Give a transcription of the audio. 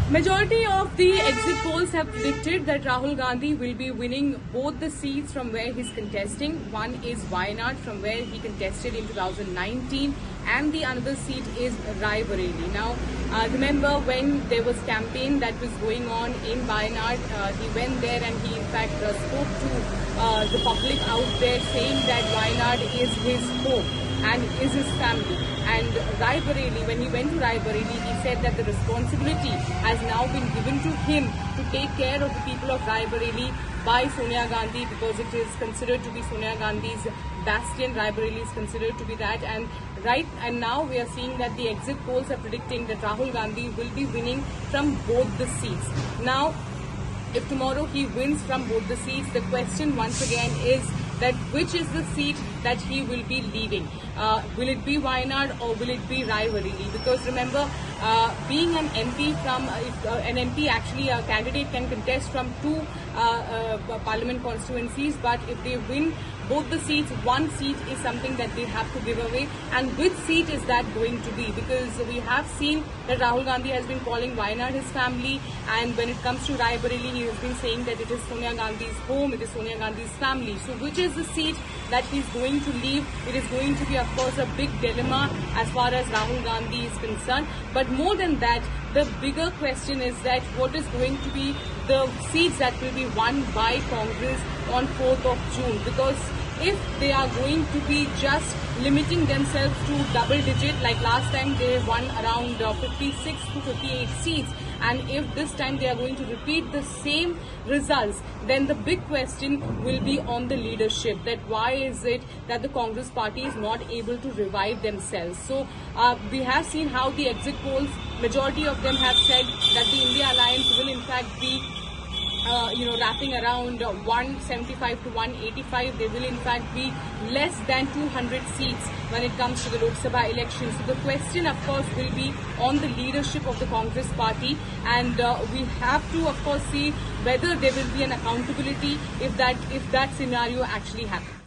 Majority of the exit polls have predicted that Rahul Gandhi will be winning both the seats from where he's contesting. One is Wayanad, from where he contested in 2019, and the another seat is Raebareli. Now, remember when there was campaign that was going on in Wayanad, he went there and he in fact spoke to the public out there, saying that Wayanad is his home and is his family. And Raebareli, when he went to Raebareli, he said that the responsibility has now been given to him to take care of the people of Raebareli by Sonia Gandhi, because it is considered to be Sonia Gandhi's bastion. Raebareli is considered to be that, and now we are seeing that the exit polls are predicting that Rahul Gandhi will be winning from both the seats. Now, if tomorrow he wins from both the seats, the question once again is that which is the seat that he will be leading. Will it be Wayanad or will it be Raebareli? Because remember, being an MP an MP actually, a candidate can contest from two parliament constituencies, but if they win both the seats, one seat is something that they have to give away. And which seat is that going to be? Because we have seen that Rahul Gandhi has been calling Wayanad his family, and when it comes to Raebareli, he has been saying that it is Sonia Gandhi's home, it is Sonia Gandhi's family. So which is the seat that he's going to leave? It is going to be, of course, a big dilemma as far as Rahul Gandhi is concerned. But more than that, the bigger question is that what is going to be the seats that will be won by Congress on 4th of June? Because if they are going to be just limiting themselves to double digit, like last time they won around 56 to 58 seats, and if this time they are going to repeat the same results, then the big question will be on the leadership, that why is it that the Congress party is not able to revive themselves. So we have seen how the exit polls, majority of them have said that the India Alliance will in fact be wrapping around 175 to 185. They will in fact be less than 200 seats when it comes to the Lok Sabha elections. So the question, of course, will be on the leadership of the Congress party, and we have to, of course, see whether there will be an accountability if that scenario actually happens.